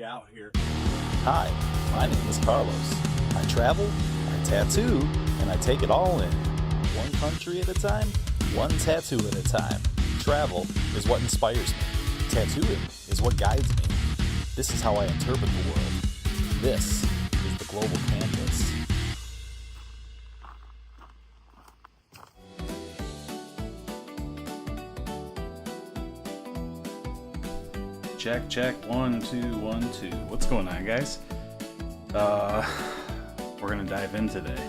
out here. Hi, my name is Carlos. I travel, I tattoo, and I take it all in. One country at a time, one tattoo at a time. Travel is what inspires me. Tattooing is what guides me. This is how I interpret the world. This is the global canvas. Check, check, 1, 2, 1, 2. What's going on, guys? We're gonna dive in today.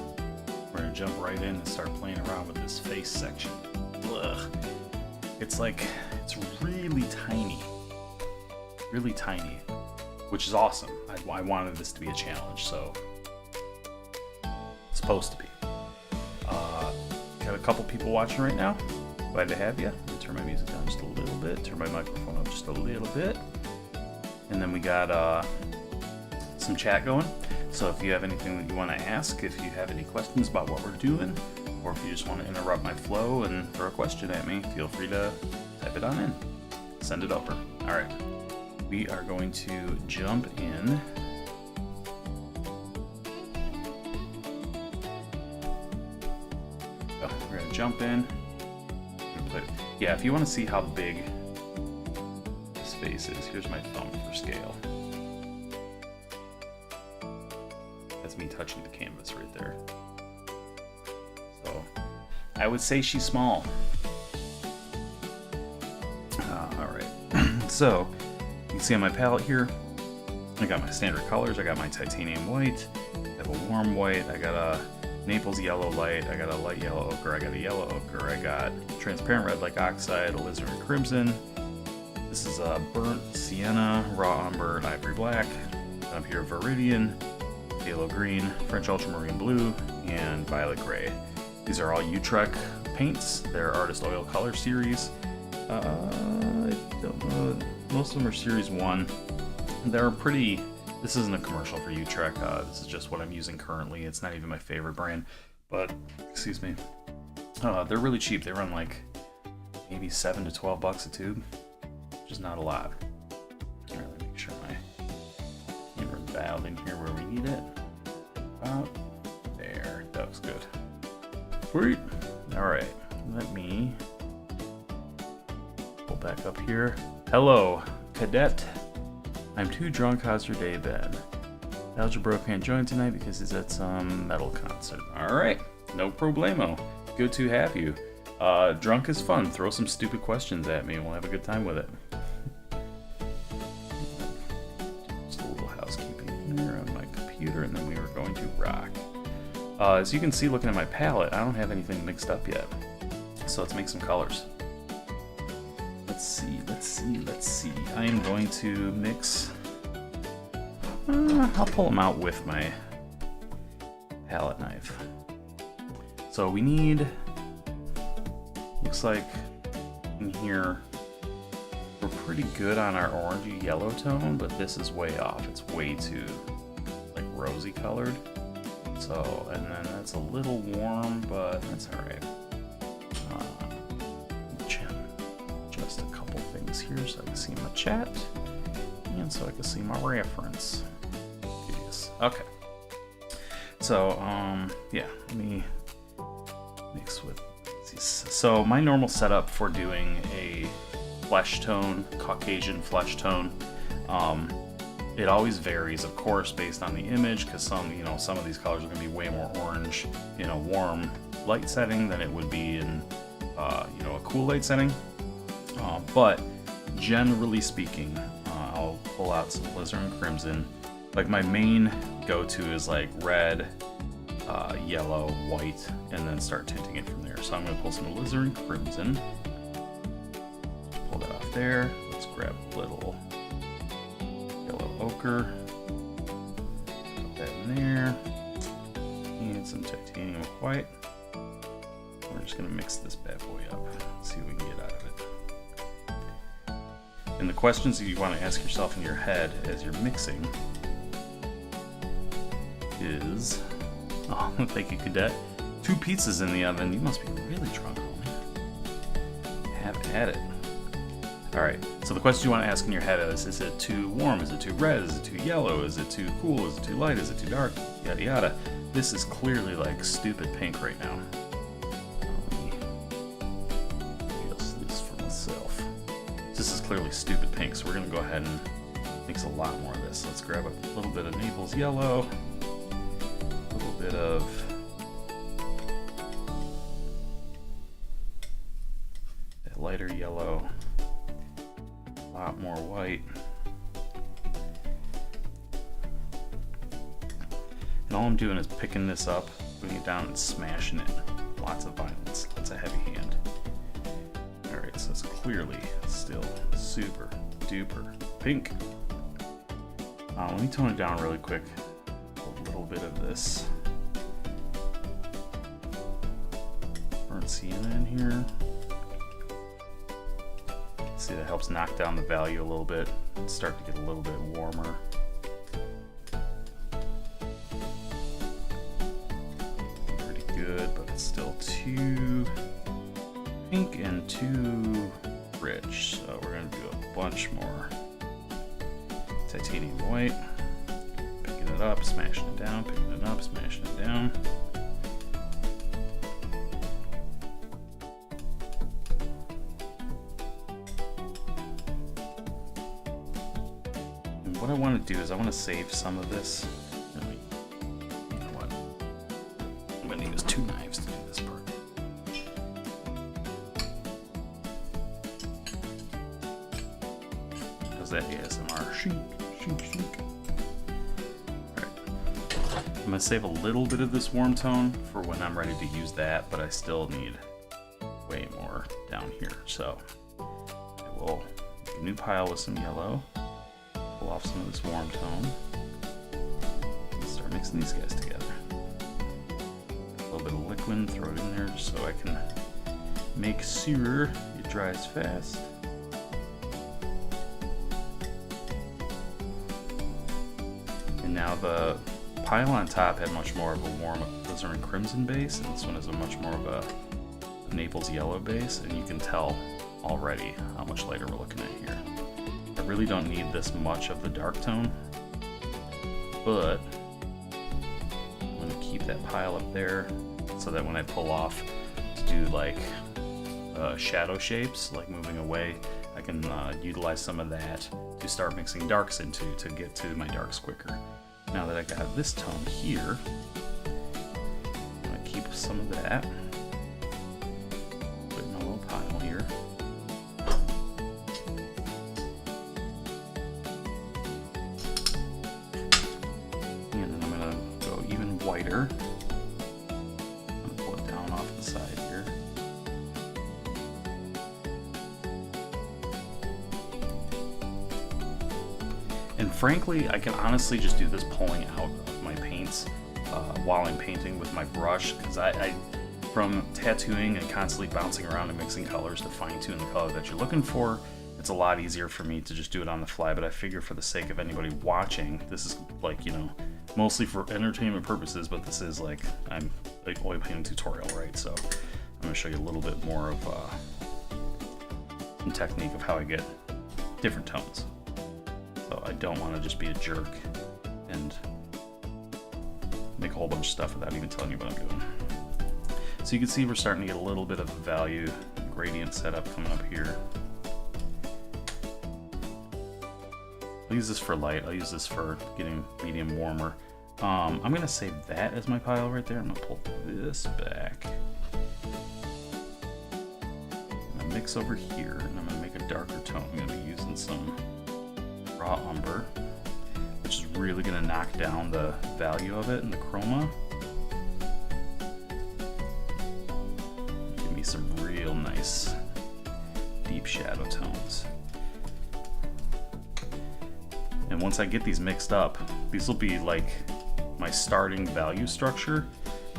We're gonna jump right in and start playing around with this face section. Ugh. It's really tiny, which is awesome. I wanted this to be a challenge, so it's supposed to be. Got a couple people watching right now. Glad to have you. Let me turn my music down just a little bit, turn my microphone up just a little bit. And then we got some chat going. So if you have anything that you want to ask, if you have any questions about what we're doing, or if you just want to interrupt my flow and throw a question at me, feel free to type it on in. Send it over. Alright. We are going to jump in. We're going to jump in. Yeah, if you want to see how big this face is, here's my thumb for scale. That's me touching the canvas right there. So, I would say she's small. Alright, so, you can see on my palette here, I got my standard colors. I got my titanium white, I have a warm white, I got a Naples yellow light, I got a light yellow ochre, I got a yellow ochre, I got transparent red like oxide, alizarin crimson. This is a burnt sienna, raw umber, and ivory black. Up here, viridian, phthalo green, French ultramarine blue, and violet gray. These are all Utrecht paints. They're artist oil color series. I don't know. Most of them are series 1. They're pretty. This isn't a commercial for Utrecht. This is just what I'm using currently. It's not even my favorite brand, but excuse me. They're really cheap. They run like maybe $7 to $12 a tube, which is not a lot. All right, let me make sure my camera's dialed in here where we need it. About there. That looks good. Sweet. All right, let me pull back up here. Hello, cadet. I'm too drunk. How's your day been? Algebro can't join tonight because he's at some metal concert. Alright, no problemo. Good to have you. Drunk is fun. Throw some stupid questions at me and we'll have a good time with it. Just a little housekeeping here on my computer and then we are going to rock. As you can see looking at my palette, I don't have anything mixed up yet. So let's make some colors. Let's see. I am going to mix. I'll pull them out with my palette knife. So we need. Looks like in here we're pretty good on our orangey yellow tone, but this is way off. It's way too like rosy colored. So, and then that's a little warm, but that's all right. Just a couple things here so I can see my chat and so I can see my reference. Yes. Okay. So, yeah, let me mix with these. So my normal setup for doing a flesh tone, Caucasian flesh tone, it always varies, of course, based on the image, because some of these colors are going to be way more orange in a warm light setting than it would be in, a cool light setting. But generally speaking, I'll pull out some alizarin crimson. Like my main go-to is like red, yellow, white, and then start tinting it from there. So I'm going to pull some alizarin crimson. Pull that off there. Let's grab a little yellow ochre. Put that in there. And some titanium white. We're just going to mix this bad boy up. See what we can get out of it. And the questions that you want to ask yourself in your head as you're mixing is, oh, thank you, cadet. 2 pizzas in the oven. You must be really drunk, homie. Have at it. Alright, so the question you want to ask in your head is it too warm? Is it too red? Is it too yellow? Is it too cool? Is it too light? Is it too dark? Yada yada. This is clearly like stupid pink right now. Let me adjust this for myself. This is clearly stupid pink, so we're going to go ahead and mix a lot more of this. Let's grab a little bit of Naples yellow, a little bit of that lighter yellow, a lot more white. And all I'm doing is picking this up, putting it down, and smashing it. Lots of violence, lots of heavy hand. Alright, so it's clearly still super duper pink. Let me tone it down really quick. A little bit of this burnt sienna in here. See, that helps knock down the value a little bit. Start to get a little bit warmer. Good, but it's still too pink and too rich, so we're going to do a bunch more titanium white, picking it up, smashing it down, picking it up, smashing it down. And what I want to do is I want to save some of this. Two knives to do this part. How's that ASMR? Shink, shink, shink. Alright. I'm going to save a little bit of this warm tone for when I'm ready to use that, but I still need way more down here. So I will make a new pile with some yellow, pull off some of this warm tone, and start mixing these guys together. A little bit of liquid, throw it in there just so I can make sure it dries fast. And now the pile on top had much more of a warm alizarin crimson base, and this one is a much more of a Naples yellow base, and you can tell already how much lighter we're looking at here. I really don't need this much of the dark tone, but keep that pile up there so that when I pull off to do like shadow shapes, like moving away, I can utilize some of that to start mixing darks into to get to my darks quicker. Now that I got this tone here, I'm going to keep some of that, put in a little pile here. Whiter. I'm gonna pull it down off the side here. And frankly, I can honestly just do this pulling out of my paints while I'm painting with my brush, because I from tattooing and constantly bouncing around and mixing colors to fine tune the color that you're looking for, it's a lot easier for me to just do it on the fly. But I figure for the sake of anybody watching, this is like, you know, mostly for entertainment purposes, but this is like, I'm like oil painting tutorial, right? So I'm going to show you a little bit more of some technique of how I get different tones. So I don't want to just be a jerk and make a whole bunch of stuff without even telling you what I'm doing. So you can see we're starting to get a little bit of a value gradient setup coming up here. I'll use this for light. I'll use this for getting medium warmer. I'm going to save that as my pile right there. I'm going to pull this back. I'm going to mix over here, and I'm going to make a darker tone. I'm going to be using some raw umber, which is really going to knock down the value of it and the chroma. Give me some real nice deep shadow tones. And once I get these mixed up, these will be like my starting value structure.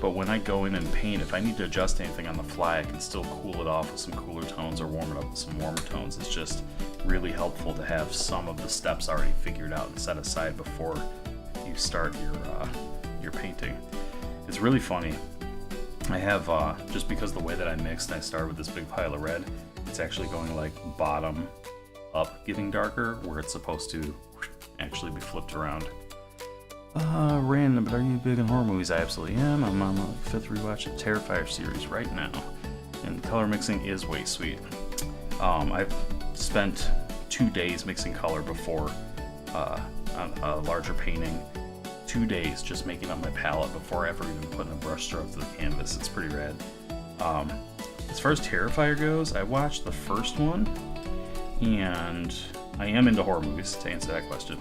But when I go in and paint, if I need to adjust anything on the fly, I can still cool it off with some cooler tones or warm it up with some warmer tones. It's just really helpful to have some of the steps already figured out and set aside before you start your painting. It's really funny. I have, just because the way that I mixed, I started with this big pile of red, it's actually going like bottom up getting darker, where it's supposed to actually be flipped around. Random, but are you big in horror movies? I absolutely am. I'm on the 5th rewatch of Terrifier series right now, and color mixing is way sweet. I've spent 2 days mixing color before on a larger painting. 2 days just making up my palette before ever even putting a brush stroke to the canvas. It's pretty rad. As far as Terrifier goes, I watched the first one, and I am into horror movies, to answer that question.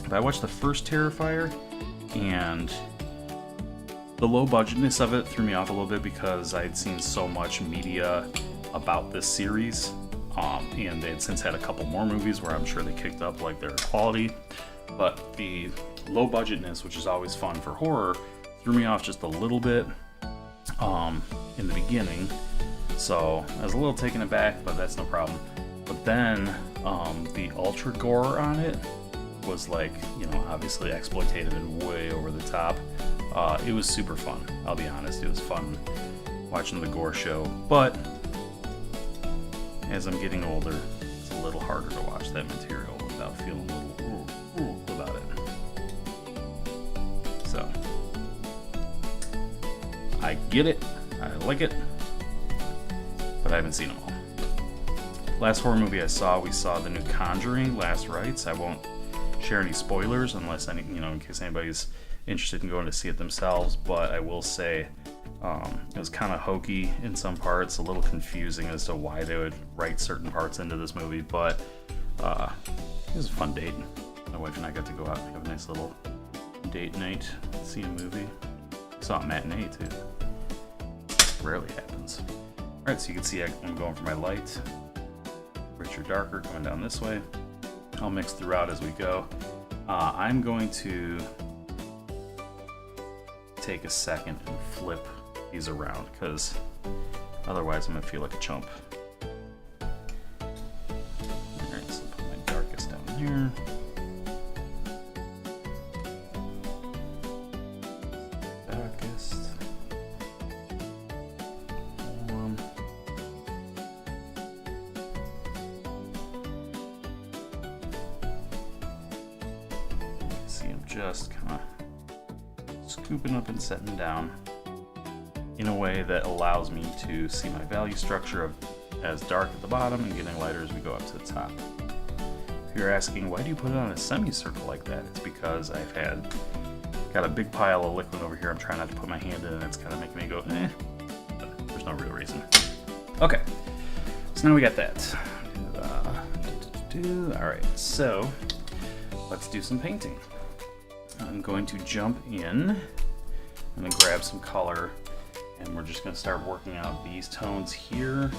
But I watched the first Terrifier, and the low budgetness of it threw me off a little bit because I'd seen so much media about this series, and they had since had a couple more movies where I'm sure they kicked up like their quality. But the low budgetness, which is always fun for horror, threw me off just a little bit in the beginning. So I was a little taken aback, but that's no problem. But then the ultra gore on it was like, obviously exploitative and way over the top. It was super fun, I'll be honest. It was fun watching the gore show, but as I'm getting older, it's a little harder to watch that material without feeling a little ooh about it. So, I get it, I like it, but I haven't seen them all. Last horror movie we saw the new Conjuring, Last Rites. I won't share any spoilers unless in case anybody's interested in going to see it themselves, but I will say it was kind of hokey in some parts, a little confusing as to why they would write certain parts into this movie, but it was a fun date. My wife and I got to go out and have a nice little date night, see a movie. Saw a matinee too. Rarely happens. Alright, so you can see I'm going for my light. Richer, darker, coming down this way. I'll mix throughout as we go. I'm going to take a second and flip these around, because otherwise I'm going to feel like a chump. Alright, so I'll put my darkest down here. Darkest. See, I'm just kind of scooping up and setting down in a way that allows me to see my value structure of as dark at the bottom and getting lighter as we go up to the top. If you're asking, why do you put it on a semicircle like that? It's because I've got a big pile of liquid over here. I'm trying not to put my hand in, and it's kind of making me go, but there's no real reason. Okay, so now we got that. Alright, so let's do some painting. I'm going to jump in. I'm going to grab some color, and we're just going to start working out these tones here,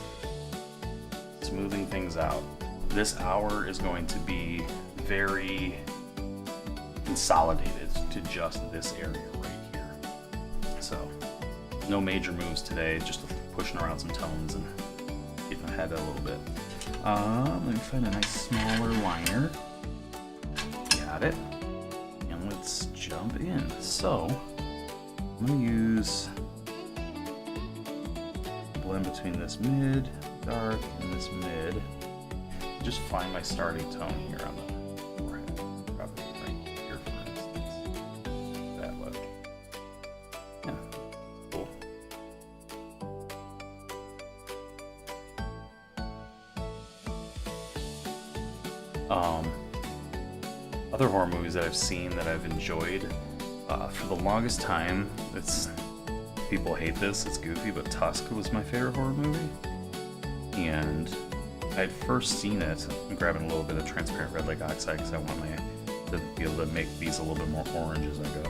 smoothing things out. This hour is going to be very consolidated to just this area right here. So, no major moves today, just pushing around some tones and getting ahead a little bit. Let me find a nice smaller liner. Got it. And let's jump in. So, I'm going to use blend between this mid, dark, and this mid. Just find my starting tone here on the forehead. Probably right here, for instance. That way. Yeah, cool. Other horror movies that I've seen that I've enjoyed, for the longest time, people hate this, it's goofy, but Tusk was my favorite horror movie. And I'd first seen it. I'm grabbing a little bit of transparent red lake oxide because I want to be able to make these a little bit more orange as I go.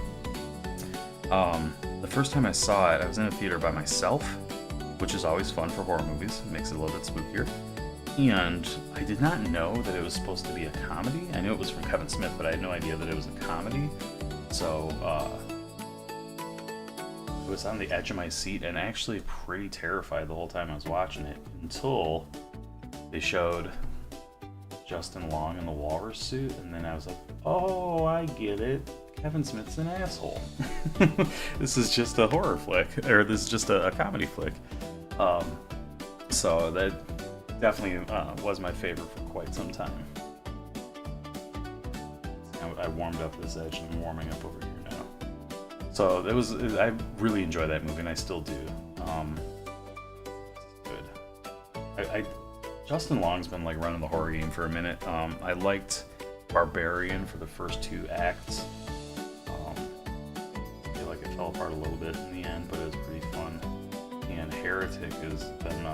The first time I saw it, I was in a theater by myself, which is always fun for horror movies. It makes it a little bit spookier. And I did not know that it was supposed to be a comedy. I knew it was from Kevin Smith, but I had no idea that it was a comedy. So I was on the edge of my seat and actually pretty terrified the whole time I was watching it, until they showed Justin Long in the walrus suit, and then I was like, oh, I get it. Kevin Smith's an asshole. This is just a horror flick, or this is just a comedy flick. So that definitely was my favorite for quite some time. I warmed up this edge and I'm warming up over here now. So I really enjoy that movie and I still do. Good. Justin Long's been like running the horror game for a minute. I liked Barbarian for the first 2 acts. I feel like it fell apart a little bit in the end, but it was pretty fun. And Heretic has been,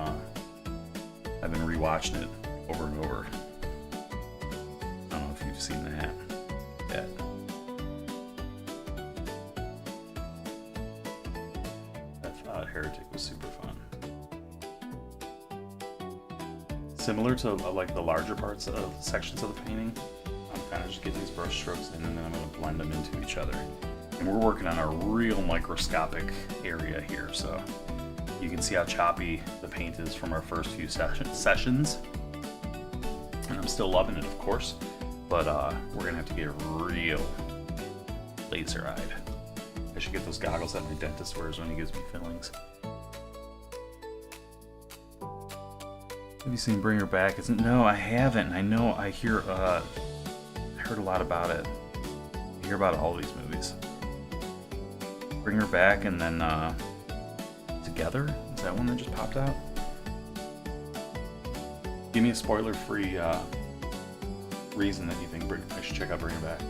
I've been rewatching it over and over. I don't know if you've seen that yet. I thought Heretic was super fun. Similar to like the larger parts of sections of the painting, I'm kind of just getting these brush strokes in and then I'm going to blend them into each other. And we're working on a real microscopic area here, so you can see how choppy the paint is from our first few sessions. And I'm still loving it, of course, but we're going to have to get real laser-eyed. I should get those goggles that my dentist wears when he gives me fillings. Have you seen Bring Her Back? No, I haven't. I know I heard a lot about it. I hear about all these movies. Bring Her Back and then Together? Is that one that just popped out? Give me a spoiler-free reason that you think I should check out Bring Her Back.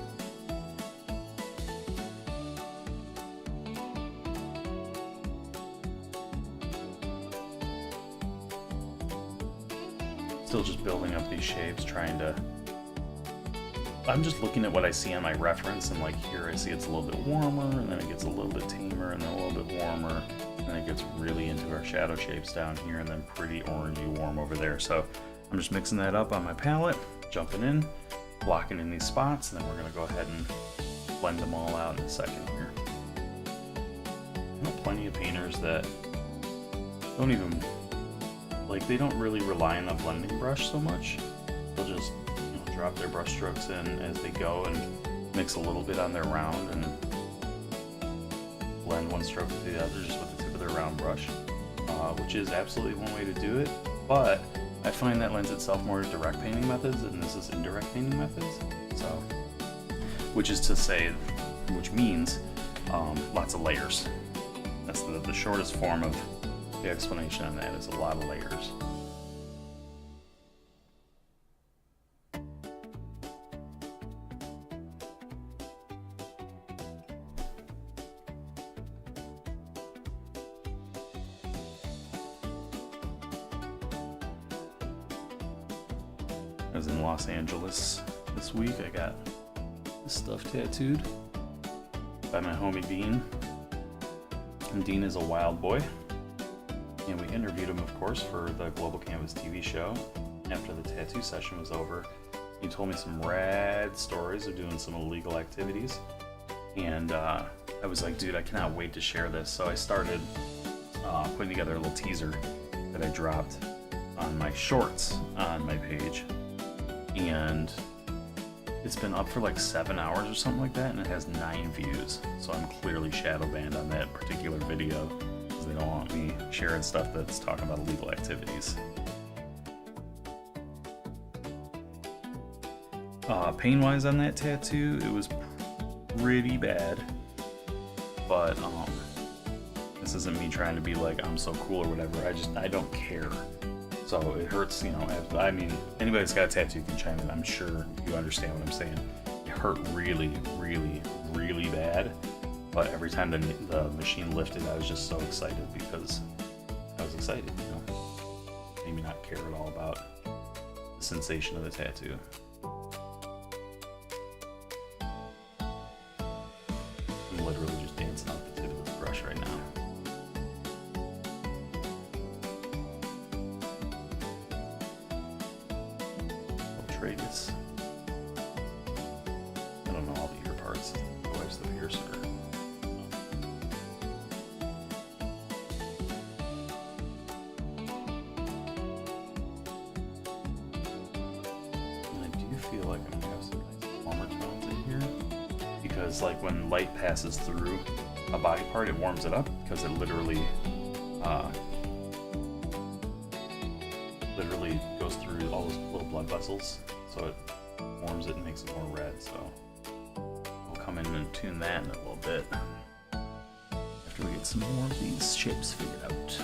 Still just building up these shapes, trying to... I'm just looking at what I see on my reference, and like here I see it's a little bit warmer, and then it gets a little bit tamer, and then a little bit warmer, and then it gets really into our shadow shapes down here, and then pretty orangey warm over there. So I'm just mixing that up on my palette, jumping in, blocking in these spots, and then we're going to go ahead and blend them all out in a second here. I know plenty of painters that don't even... they don't really rely on the blending brush so much. They'll just drop their brush strokes in as they go and mix a little bit on their round and blend one stroke to the other just with the tip of their round brush, which is absolutely one way to do it, but I find that lends itself more to direct painting methods, and this is indirect painting methods, so, which means lots of layers. That's the shortest form of the explanation on that, is a lot of layers. I was in Los Angeles this week. I got this stuff tattooed by my homie Dean. And Dean is a wild boy. And we interviewed him, of course, for the Global Canvas TV show. After the tattoo session was over, he told me some rad stories of doing some illegal activities. And I was like, dude, I cannot wait to share this. So I started putting together a little teaser that I dropped on my shorts on my page. And it's been up for like 7 hours or something like that, and it has 9 views. So I'm clearly shadow banned on that particular video, because they don't want me sharing stuff that's talking about illegal activities. Pain-wise on that tattoo, it was pretty bad. But this isn't me trying to be like, I'm so cool or whatever. I don't care. So it hurts, you know. I mean, anybody that's got a tattoo can chime in. I'm sure you understand what I'm saying. It hurt really, really, really bad. But every time the machine lifted, I was just so excited because I was excited, you know. Made me not care at all about the sensation of the tattoo. I'm literally just dancing off the tip of this brush right now. Tragus. I don't know all the ear parts. Where's the piercer? And I do feel like I'm gonna have some nice warmer tones in here, because like when light passes through a body part, it warms it up, because it literally literally goes through all those little blood vessels, so it warms it and makes it more red. So we'll come in and tune that in a little bit after we get some more of these shapes figured out.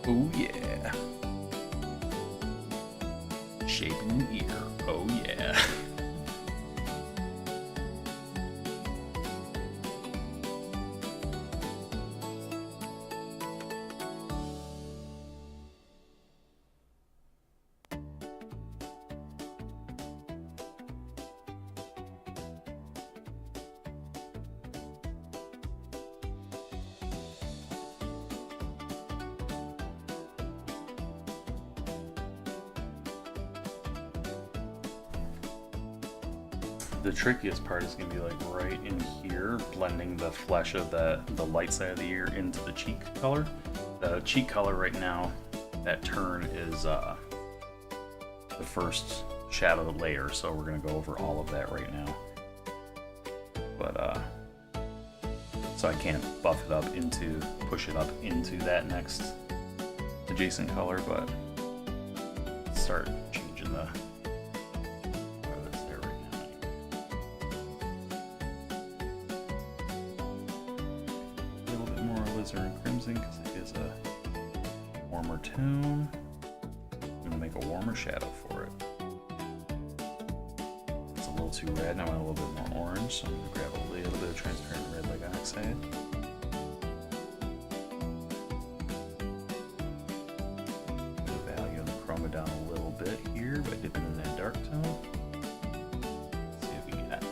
Oh yeah. Shaping an ear. Oh yeah. The trickiest part is going to be like right in here, blending the flesh of the light side of the ear into the cheek color. The cheek color right now, that turn is the first shadow layer, so we're going to go over all of that right now. But so I can't buff it up into, push it up into that next adjacent color, but start changing the and crimson because it is a warmer tone. I'm gonna make a warmer shadow for it. It's a little too red, now I want a little bit more orange, so I'm gonna grab a little bit of transparent red like I said. Put the value on the chroma down a little bit here by dipping in that dark tone. Let's see what we got.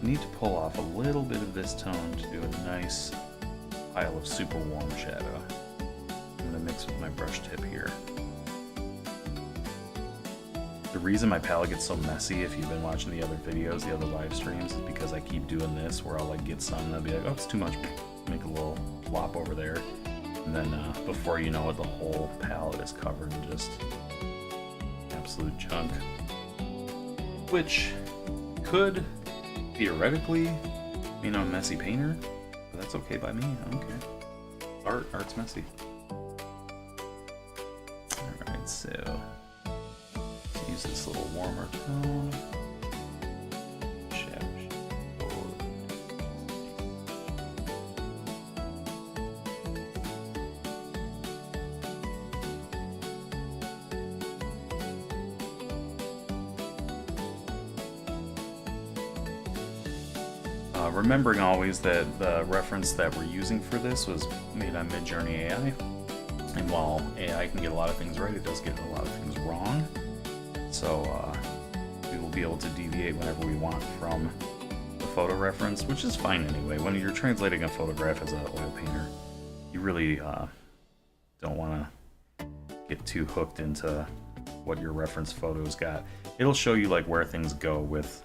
Need to pull off a little bit of this tone to do a nice pile of super warm shadow. I'm going to mix with my brush tip here. The reason my palette gets so messy, if you've been watching the other videos, the other live streams, is because I keep doing this where I'll like get some and I'll be like, oh, it's too much, make a little flop over there. And then before you know it, the whole palette is covered in just absolute junk. Which could theoretically mean I'm a messy painter, but that's okay by me, I don't care. Art's messy. Alright, so let's use this little warmer tone. Remembering always that the reference that we're using for this was made on Midjourney AI, and while AI can get a lot of things right, it does get a lot of things wrong. So we will be able to deviate whenever we want from the photo reference, which is fine anyway. When you're translating a photograph as an oil painter, you really don't want to get too hooked into what your reference photo's got. It'll show you like where things go with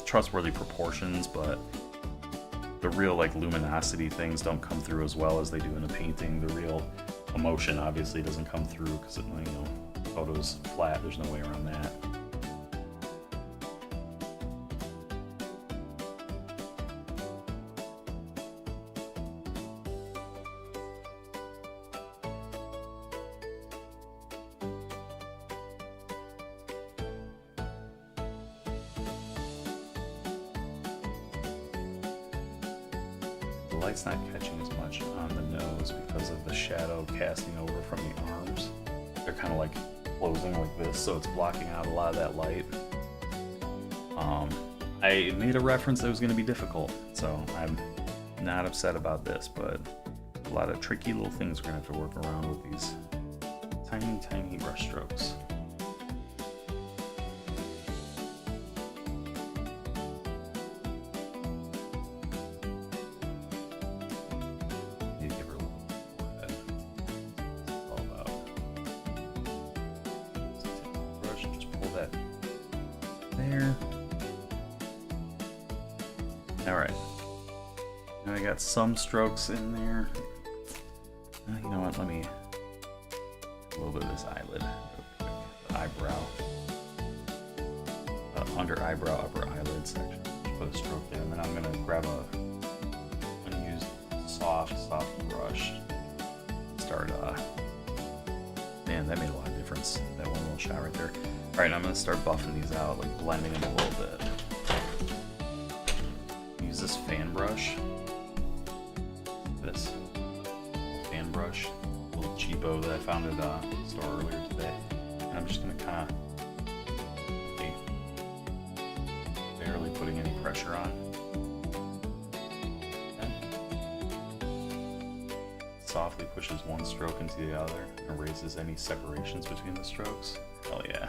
trustworthy proportions, but the real like luminosity things don't come through as well as they do in a painting. The real emotion obviously doesn't come through because, you know, the photo's flat, there's no way around that. The light's not catching as much on the nose because of the shadow casting over from the arms. They're kind of like closing like this, so it's blocking out a lot of that light. I made a reference that was going to be difficult, so I'm not upset about this, but a lot of tricky little things we're going to have to work around with these Tiny, tiny brush strokes. Alright. Now I got some strokes in there. You know what, let me... A little bit of this eyelid. The eyebrow. Under eyebrow, upper eyelid section. Just put a stroke there, and then I'm gonna grab I'm gonna use soft brush. Start, man, that made a lot of difference. That one little shot right there. Alright, I'm gonna start buffing these out, like blending them a little bit. Use this fan brush. This fan brush, a little cheapo that I found at the store earlier today. And I'm just gonna kind of barely putting any pressure on. Okay. Softly pushes one stroke into the other and erases any separations between the strokes. Hell yeah.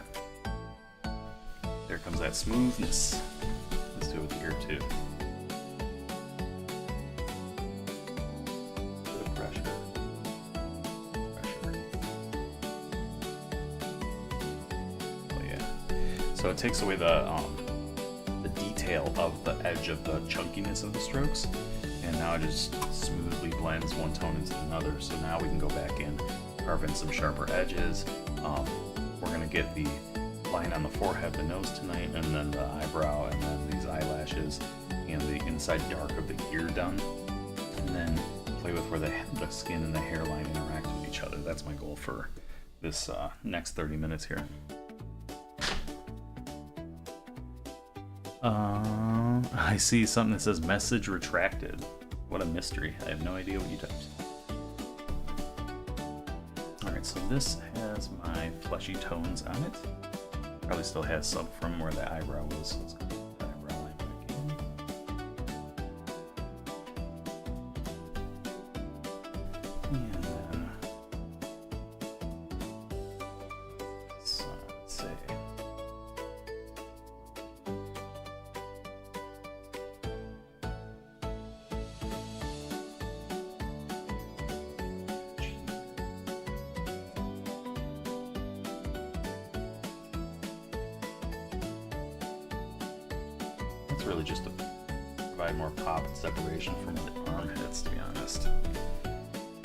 There comes that smoothness. Let's do it with the ear too. So it takes away the detail of the edge of the chunkiness of the strokes, and now it just smoothly blends one tone into another. So now we can go back in, carve in some sharper edges. We're gonna get the line on the forehead, the nose tonight, and then the eyebrow, and then these eyelashes, and the inside dark of the ear done, and then play with where the skin and the hairline interact with each other. That's my goal for this next 30 minutes here. I see something that says message retracted. What a mystery. I have no idea what you typed. Alright, so this has my fleshy tones on it. Probably still has some from where the eyebrow was. So let's go with the eyebrow line back in. And then, so let's say, really just to provide more pop and separation from the armpits, to be honest.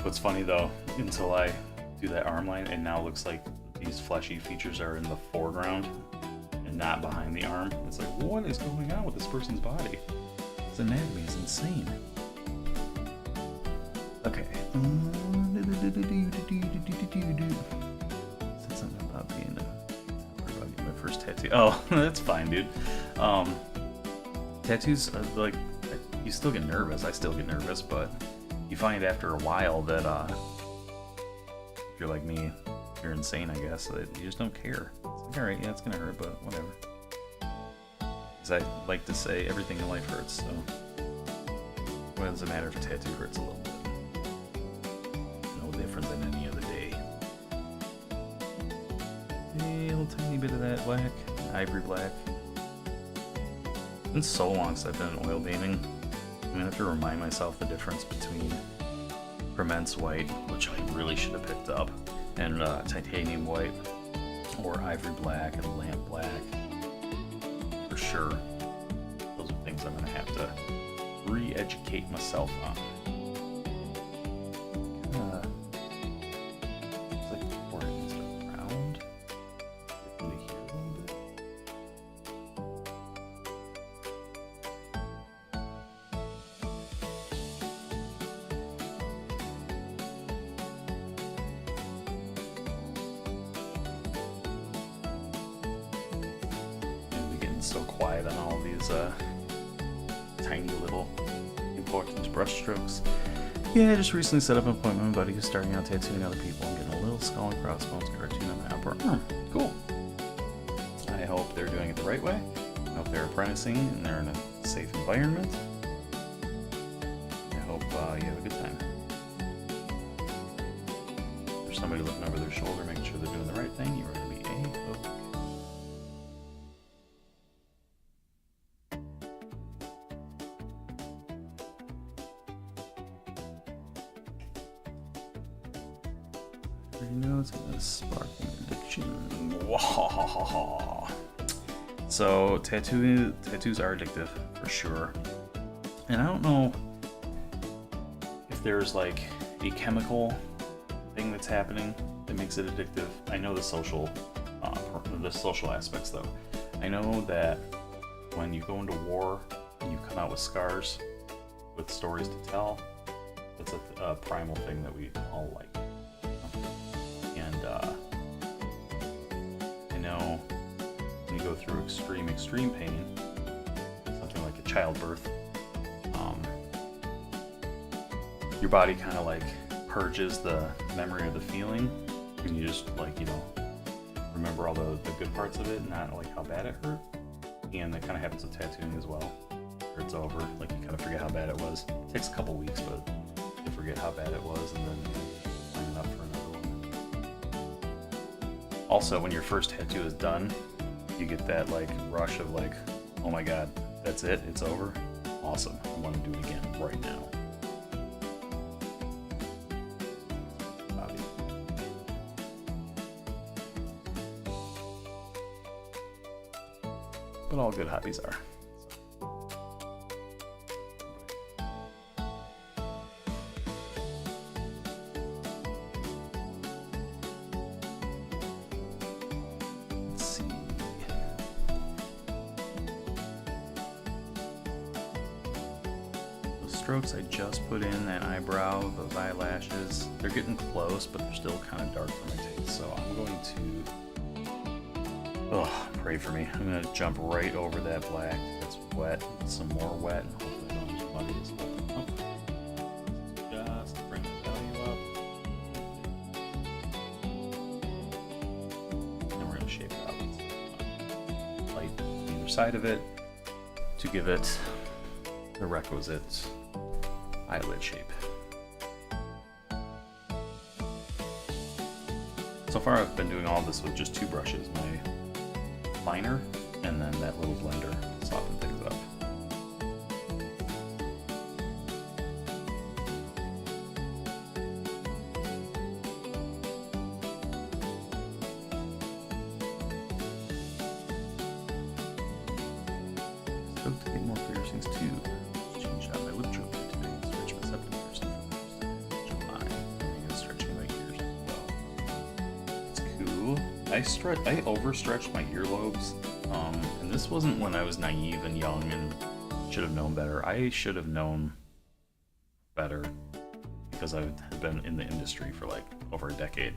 What's funny though, until I do that arm line, it now looks like these fleshy features are in the foreground and not behind the arm. It's like, what is going on with this person's body? This anatomy is insane. Okay. Said something about being my first tattoo. Oh, that's fine, dude. Tattoos, like, you still get nervous. I still get nervous, but you find after a while that if you're like me, you're insane, I guess, that you just don't care. It's like, alright, yeah, it's gonna hurt, but whatever. Because I like to say everything in life hurts, so what does it matter if a tattoo hurts a little bit? No different than any other day. A little tiny bit of that black, ivory black. It's been so long since I've been oil painting. I'm gonna have to remind myself the difference between Premence white, which I really should have picked up, and titanium white, or ivory black and lamp black. For sure. Those are things I'm gonna have to re-educate myself on. It's like the forehead needs to round. Into here a little bit. So quiet on all these tiny little important brush strokes. Yeah, I just recently set up an appointment with a buddy who's starting out tattooing other people. I'm getting a little skull and crossbones cartoon on my upper arm. Cool. I hope they're doing it the right way. I hope they're apprenticing and they're in a safe environment. I hope you have a good time. there's somebody looking over their shoulder, making sure they're doing the right thing, you're going to be A-okay. You know it's gonna spark an addiction. Wahahaha. So tattoos are addictive for sure, and I don't know if there's like a chemical thing that's happening that makes it addictive. I know the social aspects though. I know that when you go into war and you come out with scars, with stories to tell, that's a primal thing that we all like. And I know when you go through extreme pain, something like a childbirth, your body kind of like purges the memory of the feeling, and you just like, you know, remember all the good parts of it, not like how bad it hurt. And that kind of happens with tattooing as well, where it's over, like you kind of forget how bad it was. It takes a couple weeks, but you forget how bad it was, and then sign up for another one. Also, when your first tattoo is done, you get that like rush of like, oh my god, that's it, it's over. Awesome, I want to do it again right now. But all good hobbies are. Let's see. Those strokes I just put in, that eyebrow, those eyelashes, they're getting close, but they're still kind of dark for my taste. So I'm going to pray for me. I'm gonna jump right over that black that's wet, some more wet, and hopefully I don't just muddy this whole thing up. Just bring the value up. And we're gonna shape it out with light on either side of it to give it the requisite eyelid shape. So far I've been doing all this with just two brushes, my liner and then that little blender to soften things up. Stoked to get more piercings too. Changed out my lip trophy today. Stretch my septum piercing first. July. I'm gonna stretch my ears as well. It's cool. I overstretched my earlobes, and this wasn't when I was naive and young and should have known better. I should have known better because I've been in the industry for like over a decade.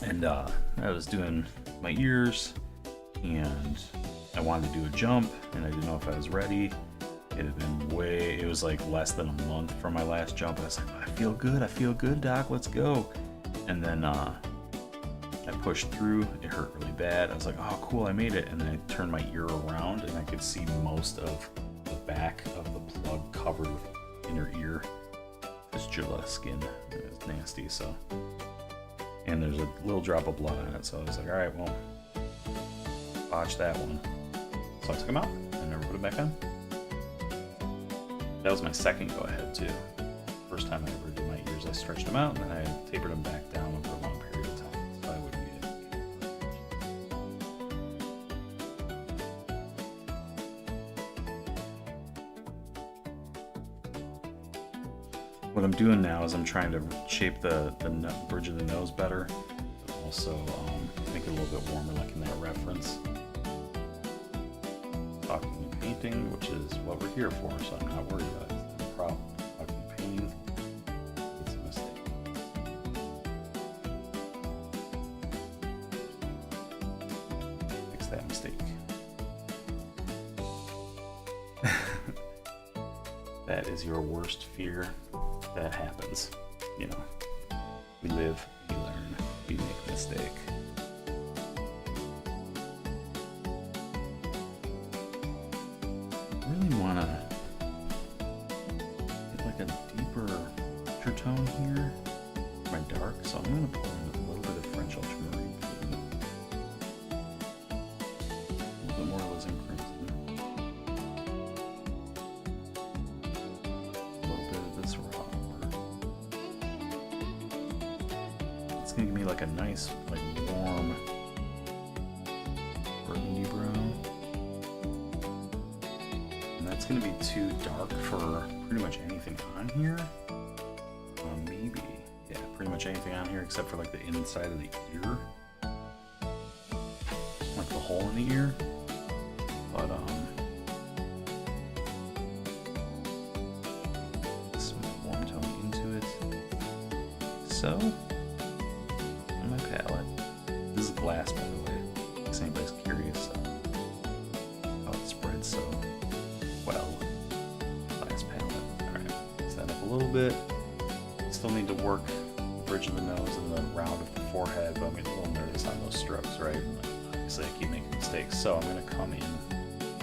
And I was doing my ears, and I wanted to do a jump, and I didn't know if I was ready. It was like less than a month from my last jump, and I was like, I feel good, doc, let's go. And then I pushed through, it hurt really bad. I was like, oh cool, I made it. And then I turned my ear around and I could see most of the back of the plug covered with inner ear fistula skin. It was nasty, so. And there's a little drop of blood on it, so I was like, alright, well, botch that one. So I took them out and never put it back on. That was my second go ahead too. First time I ever did my ears, I stretched them out and then I tapered them back down over a long period of time. So I wouldn't need it. What I'm doing now is I'm trying to shape the bridge of the nose better, but also make it a little bit warmer like in that reference. Talking and painting, which is what we're here for, so I'm not worried about it. It's no problem. Talking and painting, it's a mistake. Fix that mistake. That is your worst fear. That happens. You know, we live, we learn, we make a mistake. I really want to get like a deeper tone here, my darks. So I'm going to pour in a little bit of French ultramarine blue. A little bit more alizarin crimson. A little bit of this raw umber. It's going to give me like a nice, like warm burgundy brown. And that's going to be too dark for pretty much anything on here. Maybe, yeah, pretty much anything on here except for like the inside of the ear, like the hole in the ear. But some warm tone into it. So, on my palette, this is glass by the way, in case anybody's curious how it spreads so well. Glass palette. All right, mix that up a little bit. Still need to work the bridge of the nose and the round of the forehead, but I'm getting a little nervous on those strokes, right? Like, obviously, I keep making mistakes, so I'm going to come in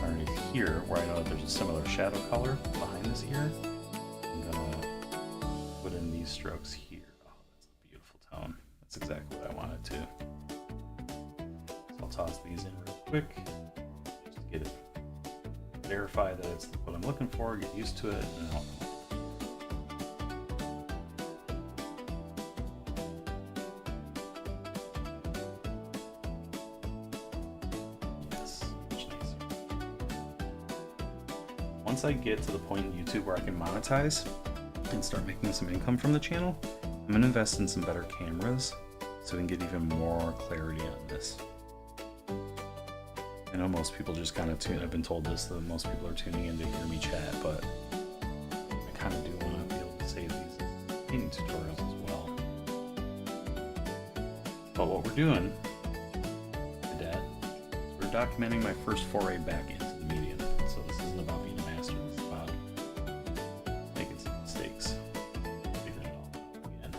underneath here, where I know that there's a similar shadow color behind this ear. I'm going to put in these strokes here. Oh, that's a beautiful tone. That's exactly what I wanted to. So I'll toss these in real quick, just to get it, verify that it's what I'm looking for, get used to it, and I'll once I get to the point in YouTube where I can monetize and start making some income from the channel, I'm going to invest in some better cameras so we can get even more clarity on this. I know most people just kind of tune, I've been told this, that most people are tuning in to hear me chat, but I kind of do want to be able to save these painting tutorials as well. But what we're doing, Dad, is we're documenting my first foray back into the medium. So this isn't about being a master, this is about making some mistakes, figuring it all out again.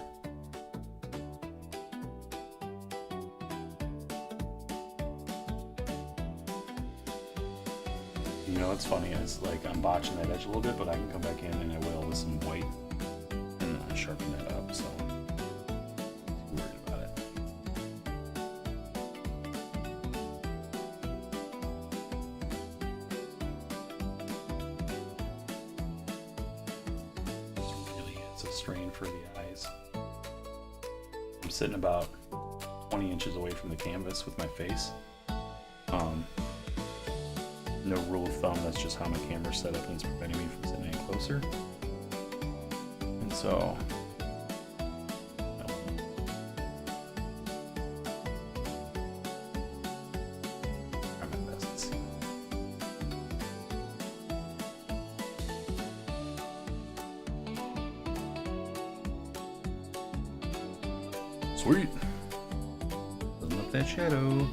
You know what's funny is like I'm botching that edge a little bit, but I can come back in and I will with some white and sharpen that up, so I'm worried about it. It's a strain for the eyes. I'm sitting about 20 inches away from the canvas with my face. No rule of thumb, that's just how my camera's set up and it's preventing me from sitting any closer. And so, try my best to see. Sweet! Building up that shadow.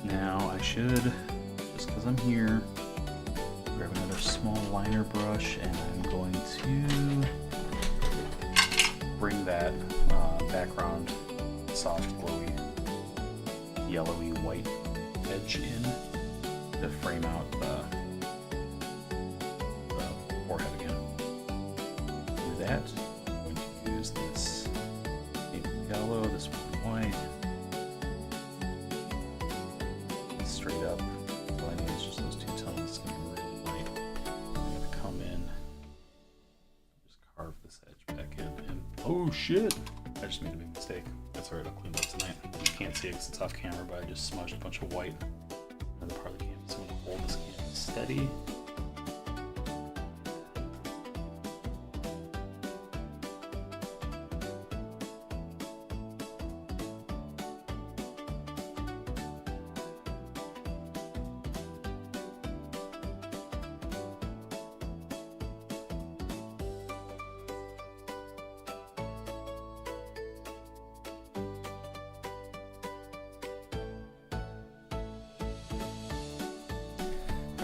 Now I should, just because I'm here, grab another small liner brush and I'm going to bring that background soft glowy yellowy white edge in to frame out the forehead again. With that, I'm going to use this yellow, this white. Straight up. All I need is just those two tones. It's going to be really light. I'm going to come in, just carve this edge back in, and oh shit! I just made a big mistake. That's alright, I'll clean it up tonight. You can't see it because it's off camera, but I just smudged a bunch of white on the part of the canvas. I'm going to hold this canvas steady.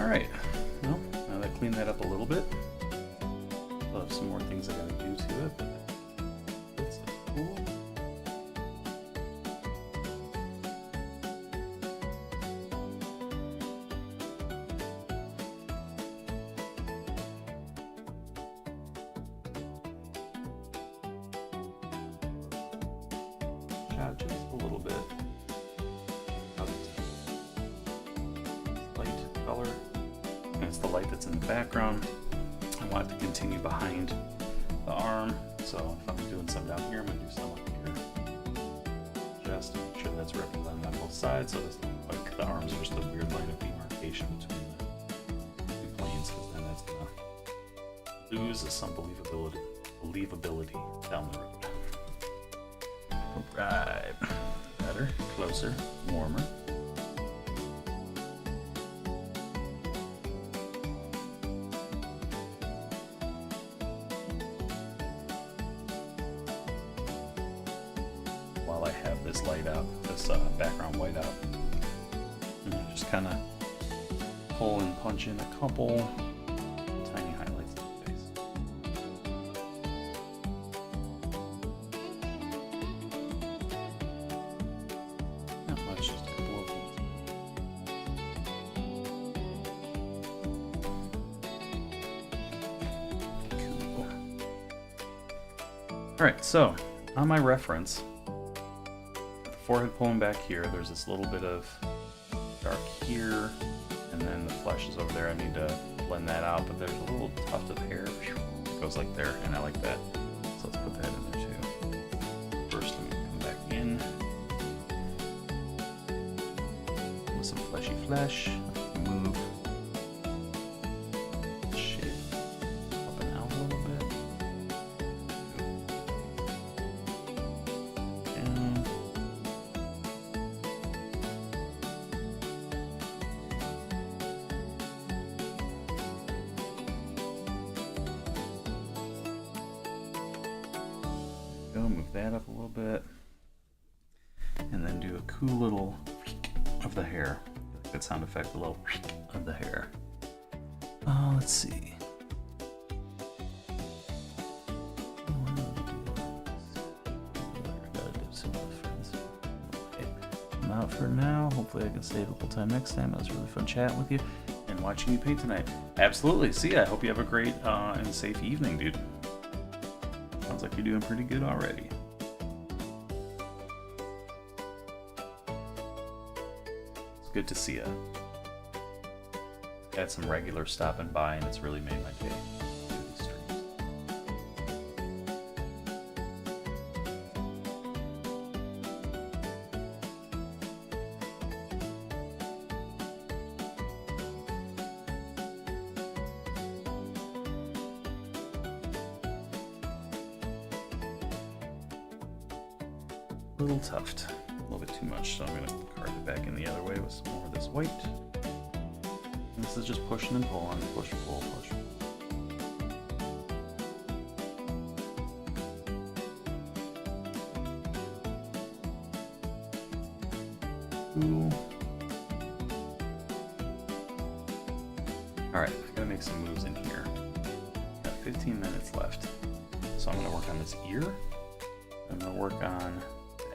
Alright, well, now that I cleaned that up a little bit, I'll have some more things I gotta do to it, but that's cool. Just a little bit of light color, and it's the light that's in the background. I want it to continue behind the arm, so if I'm doing some down here, I'm going to do some up here, just to make sure that's represented on both sides, so it doesn't look like the arms are just a weird line of demarcation between the two planes, because then that's going to lose some believability down the road. Right, better, closer, warmer. While I have this light out, this background white out, and I just kind of pull and punch in a couple tiny highlights to the face. Not much, just a couple of things. Cool. Alright, so on my reference, the forehead pulling back here, there's this little bit of dark here, and then the flesh is over there. I need to blend that out, but there's a little tuft of hair that goes like there, and I like that. So let's put that in there too. First, let me come back in with some fleshy flesh. Move shape up and out a little bit. And go move that up a little bit, and then do a cool little of the hair. Good sound effect, a little of the hair. Let's see. I'm out for now. Hopefully I can save a little time next time. It was really fun chatting with you and watching you paint tonight. Absolutely. See ya. I hope you have a great and safe evening, dude. Sounds like you're doing pretty good already. It's good to see ya. Got some regular stopping by, and it's really made my day. These streams. Little tuft, a little bit too much, so I'm going to carve it back in the other way with some more of this white. And this is just pushing and pulling, push, pull, push. Cool. Alright, I gotta make some moves in here. Got 15 minutes left. So I'm gonna work on this ear. I'm gonna work on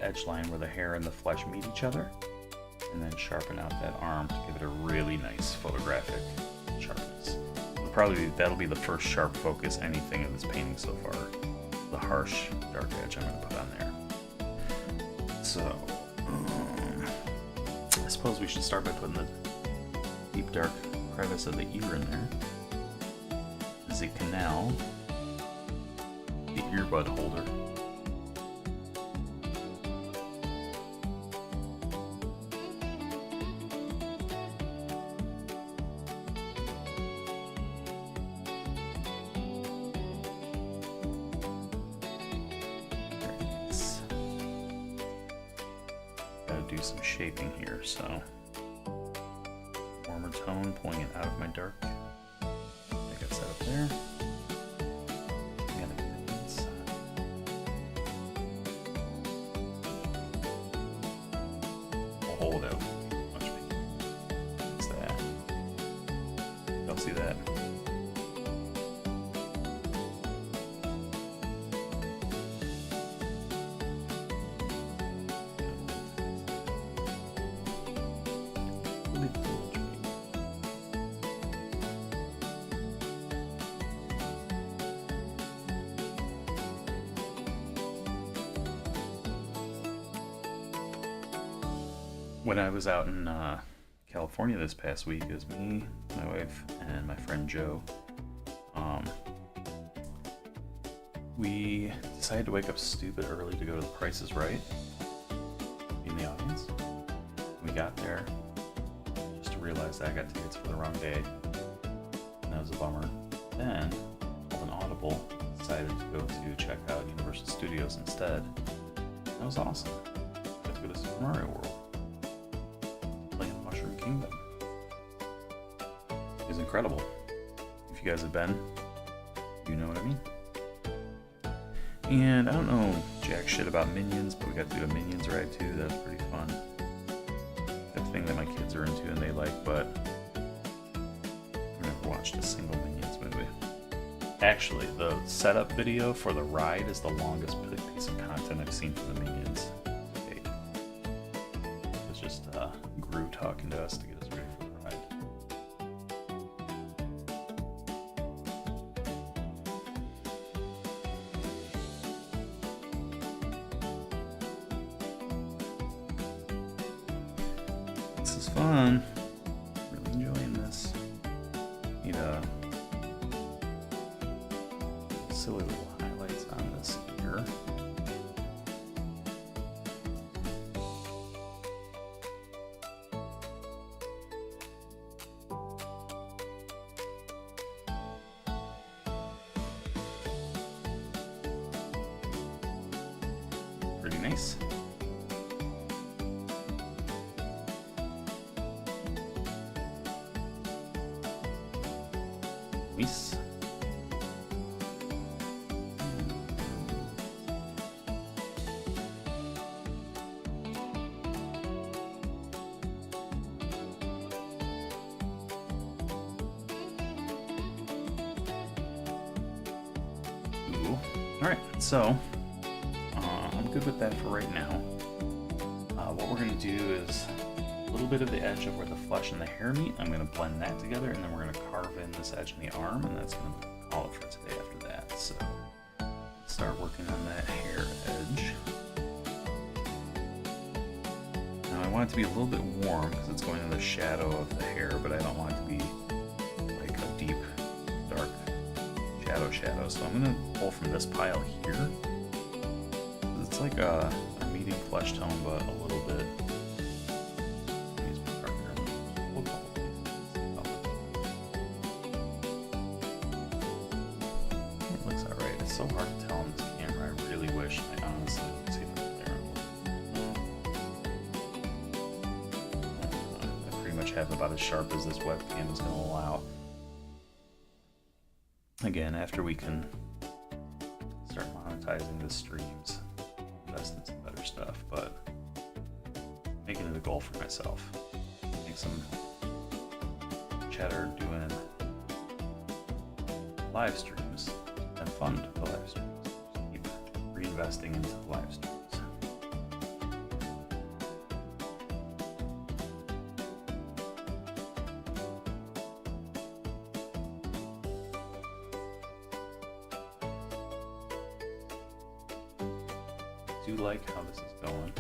edge line where the hair and the flesh meet each other, and then sharpen out that arm to give it a really nice photographic sharpness. That'll be the first sharp focus anything of this painting so far. The harsh dark edge I'm going to put on there. So I suppose we should start by putting the deep dark crevice of the ear in there. This is a canal, the earbud holder. Do some shaping here, so warmer tone pulling it out of my dark. I got set up there. Gotta get that inside. I'll hold out much paint. That's that. see that. When I was out in California this past week, it was me, my wife, and my friend Joe. We decided to wake up stupid early to go to The Price is Right in the audience. We got there just to realize that I got tickets for the wrong day, and that was a bummer. Then, called an audible, decided to go to check out Universal Studios instead. That was awesome. Got to go to Super Mario World, play in Mushroom Kingdom. It was incredible. If you guys have been, you know what I mean. And I don't know jack shit about Minions, but we got to do a Minions ride too. That was pretty fun. That thing that my kids are into and they like, but I've never watched a single Minions movie. Actually, the setup video for the ride is the longest piece of content I've seen from the Minions to date. It was just Gru talking to us to get us ready for the ride. This is fun. Really enjoying this. Need silly little highlights on this here. Pretty nice. Nice. Ooh. Alright, so I'm good with that for right now. What we're going to do is a little bit of the edge of where the flesh and the hair meet. I'm going to blend that together, and then we're going to carve in this edge in the arm, and that's going to call it for today after that. So start working on that hair edge. Now I want it to be a little bit warm because it's going in the shadow of the hair, but I don't want it to be like a deep, dark shadow. So I'm going to pull from this pile here. It's like a medium flesh tone, but a little bit. It looks alright. It's so hard to tell on this camera. I really wish I honestly could see if I can clear it. I pretty much have about as sharp as this webcam is going to allow. Again, after we can start monetizing the streams, invest in some better stuff, but making it a goal for myself. Make some cheddar doing live streams and fund the live streams. Just keep reinvesting into the live streams. Do like how this is going.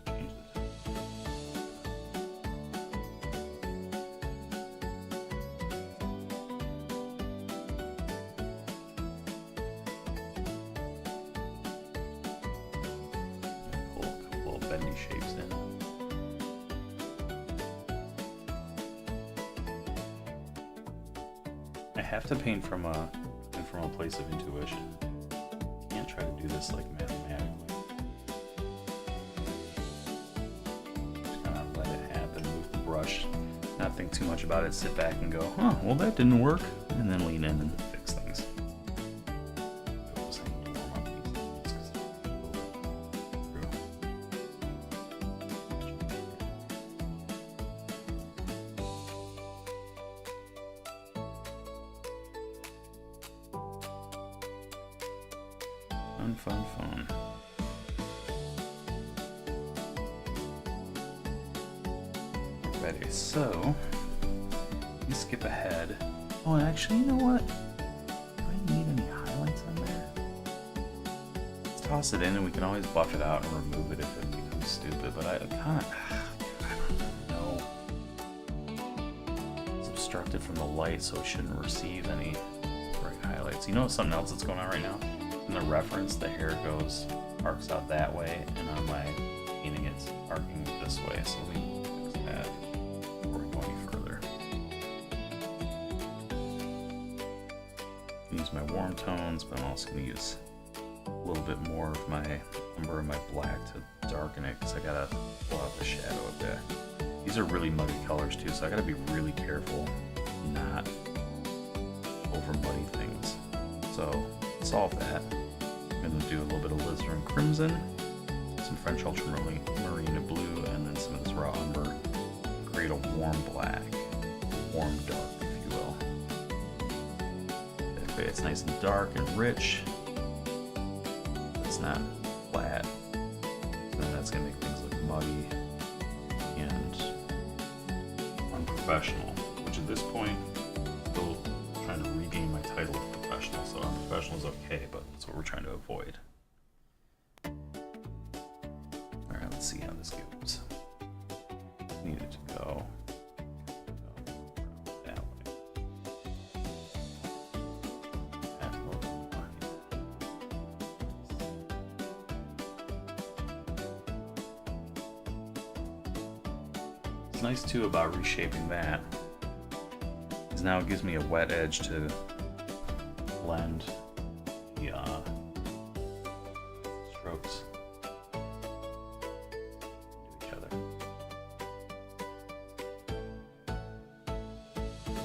Change the pull a couple little bendy shapes in. I have to paint from a place of intuition. Can't try to do this like mathematically. Just kind of let it happen, move the brush, not think too much about it, sit back and go, oh, well that didn't work, and then lean in and fix things. Fun. Alrighty, so let me skip ahead. Oh, and actually, you know what? Do I need any highlights on there? Let's toss it in and we can always buff it out and remove it if it becomes stupid, but I kind of, I don't know. It's obstructed from the light, so it shouldn't receive any bright highlights. You know something else that's going on right now? In the reference, the hair arcs out that way, and on my painting it's arcing this way, so let me fix that before we go any further. Use my warm tones, but I'm also going to use a little bit more of my umber and my black to darken it, because I gotta pull out the shadow a bit. These are really muddy colors too, so I gotta be really careful not over muddy things. So to solve that, I'm going to do a little bit of alizarin crimson, some French ultramarine blue, and then some of this raw umber. Create a warm black, a warm dark, if you will. That way it's nice and dark and rich. It's not flat. So then that's going to make things look muddy and unprofessional, which at this point, still trying to regain my title of professional. So unprofessional is okay, but that's what we're trying to avoid. Alright, let's see how this goes. Need it to go that way. What's nice too about reshaping that is now it gives me a wet edge to blend the strokes into each other.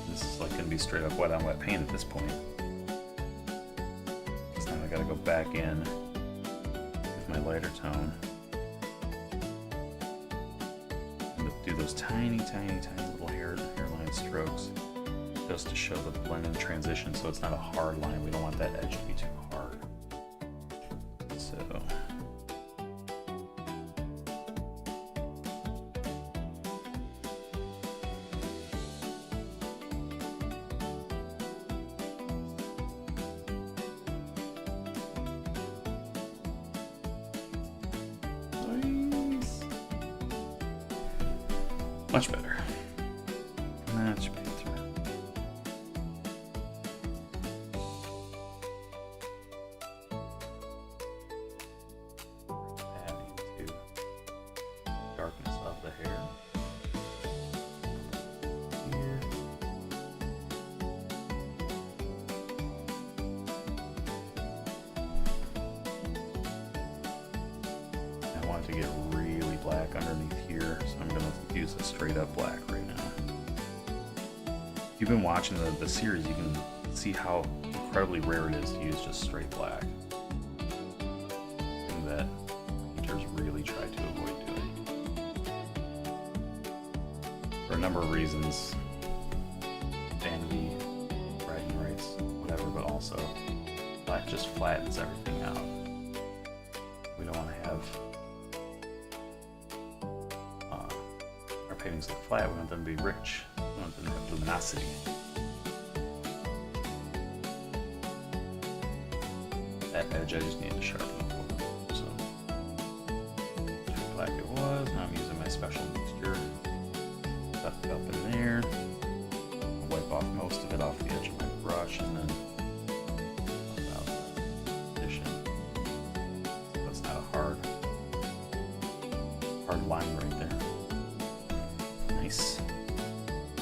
This is like going to be straight up wet on wet paint at this point. So now I got to go back in with my lighter tone and do those tiny little hairline strokes, just to show the blend and transition, so it's not a hard line. We don't want that edge to be too hard. So nice. Much better. Much better. Darkness of the hair. Here. I want it to get really black underneath here, so I'm going to use a straight up black right now. If you've been watching the series, you can see how incredibly rare it is to use just straight black. And that painters really try to avoid doing. For a number of reasons, vanity, bragging rights, whatever, but also black just flattens everything out. We don't want to have our paintings look flat, we want them to be rich, we want them to have luminosity. That edge I just need to sharpen up a little bit. So black it was, now I'm using my special mixture. Stuff it up in there. Wipe off most of it off the edge of my brush and then about that addition. That's not a hard line right there. Nice.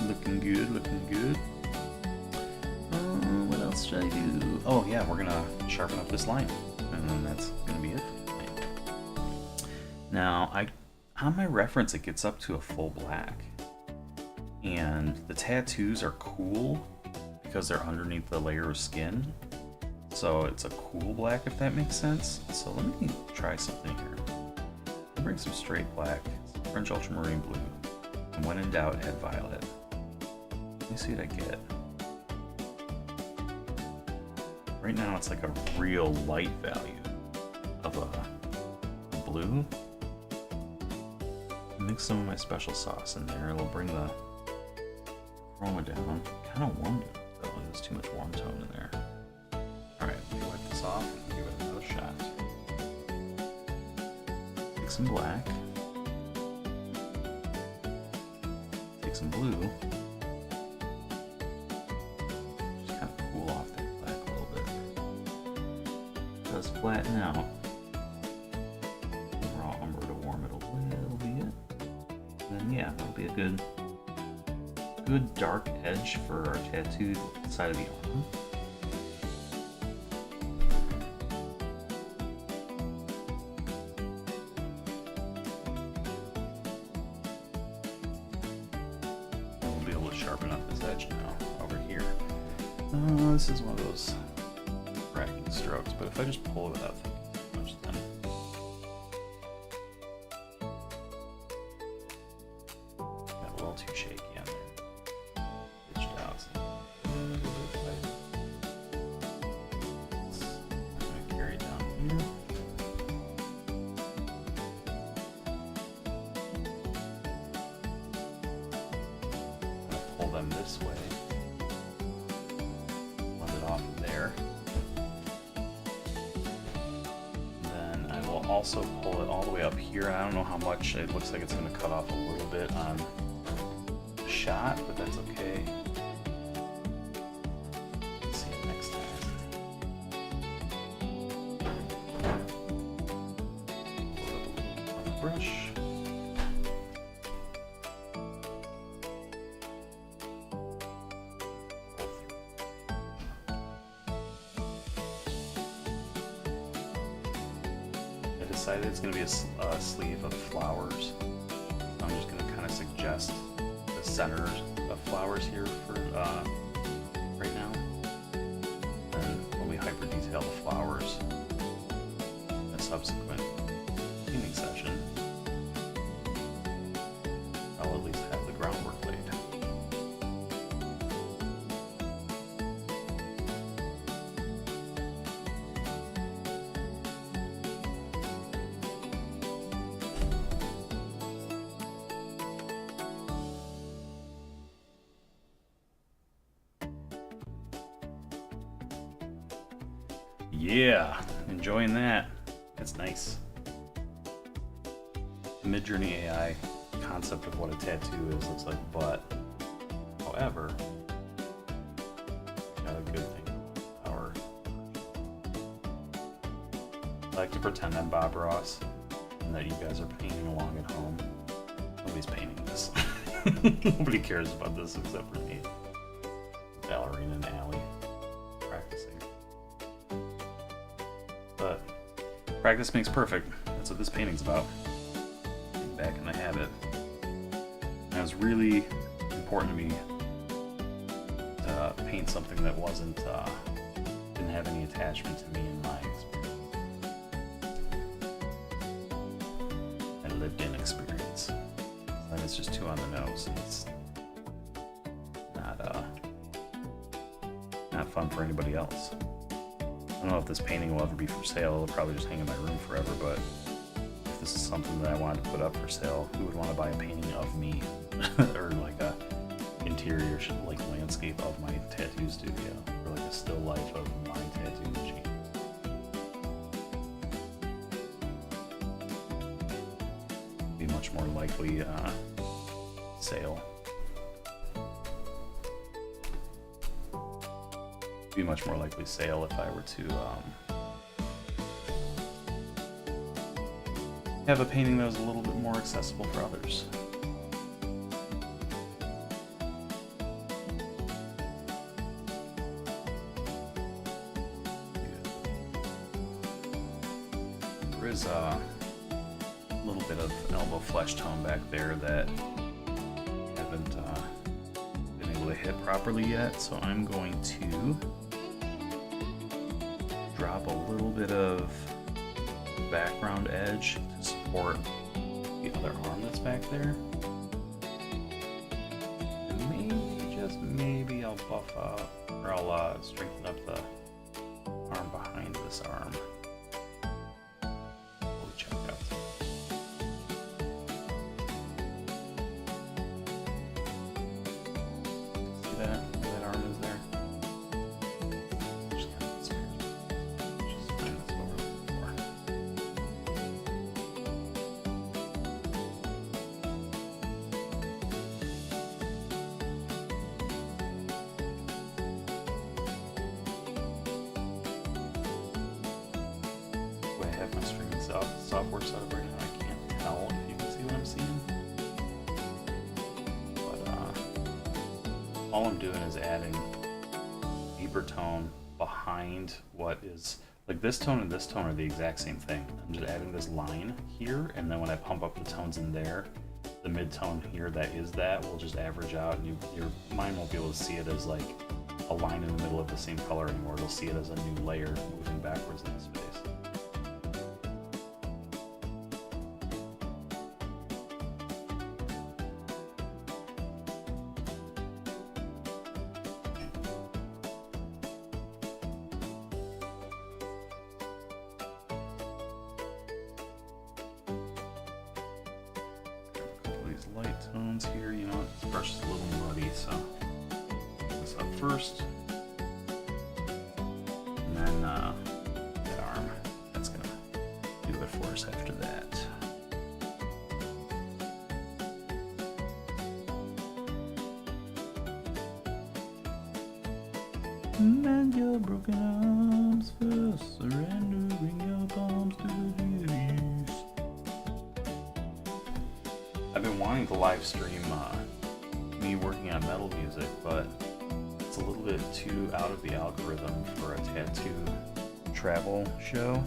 Looking good, looking good. What else should I do? Oh yeah, we're gonna sharpen up this line, and then that's gonna be it for tonight. Now, on my reference, it gets up to a full black. And the tattoos are cool because they're underneath the layer of skin. So it's a cool black, if that makes sense. So let me try something here. I'll bring some straight black, French ultramarine blue, and when in doubt, add violet. Let me see what I get. Right now it's like a real light value. of blue. Mix some of my special sauce in there. It'll bring the aroma down. Kind of warmed it though. There's too much warm tone in there. Alright, let me wipe this off and give it another shot. Take some black. Take some blue. Just kind of cool off that black a little bit. It does flatten out. Raw umber to warm it a little bit. And then yeah, that'll be a good dark edge for our tattooed side of the arm. We'll be able to sharpen up this edge now over here. This is one of those cracking strokes, but if I just pull it without thinking too much, then got a little too shaky on there. Pitched out. So a little bit tight. I'm gonna carry it down here. Pull them this way, blend it off of there. And then I will also pull it all the way up here. I don't know how much, it looks like it's going to cut off a little bit on the shot, but that's okay. See you next time. Pull it up a little bit on the brush. Decided it's going to be a sleeve of flowers. I'm just going to kind of suggest the centers of flowers here for right now. And when we hyper detail the flowers in a subsequent painting session, I'll at least have the groundwork laid. Yeah, enjoying that. That's nice. Midjourney AI concept of what a tattoo is looks like butt. However, got a good thing. Power. I like to pretend I'm Bob Ross and that you guys are painting along at home. Nobody's painting this. Nobody cares about this except for me. Ballerina in the alley. Practicing. But practice makes perfect. That's what this painting's about. Getting back in the habit. And it was really important to me to paint something that wasn't didn't have any attachment to me in my experience. And lived-in experience. And it's just too on the nose. It's not fun for anybody else. I don't know if this painting will ever be for sale. It'll probably just hang in my room forever, but if this is something that I wanted to put up for sale, who would want to buy a painting of me? Or like a interior like landscape of my tattoo studio, or like a still life of my tattoo machine. Be much more likely sale. Be much more likely sale if I were to have a painting that was a little bit more accessible for others. There is a little bit of elbow flesh tone back there that I haven't been able to hit properly yet, so I'm going to drop a little bit of background edge to support the other arm that's back there. And maybe, just maybe, I'll buff up, or I'll strengthen up the arm behind this arm. all I'm doing is adding deeper tone behind what is, like this tone and this tone are the exact same thing. I'm just adding this line here, and then when I pump up the tones in there, the mid-tone here that will just average out, and your mind won't be able to see it as like a line in the middle of the same color anymore. It'll see it as a new layer moving backwards in space. Light tones here, you know, this brush is a little muddy, so this up first, and then that arm, that's gonna do it for us after that. Mend your broken arms first, surrendering your palms to the duties. I've been wanting to live stream me working on metal music, but it's a little bit too out of the algorithm for a tattoo travel show.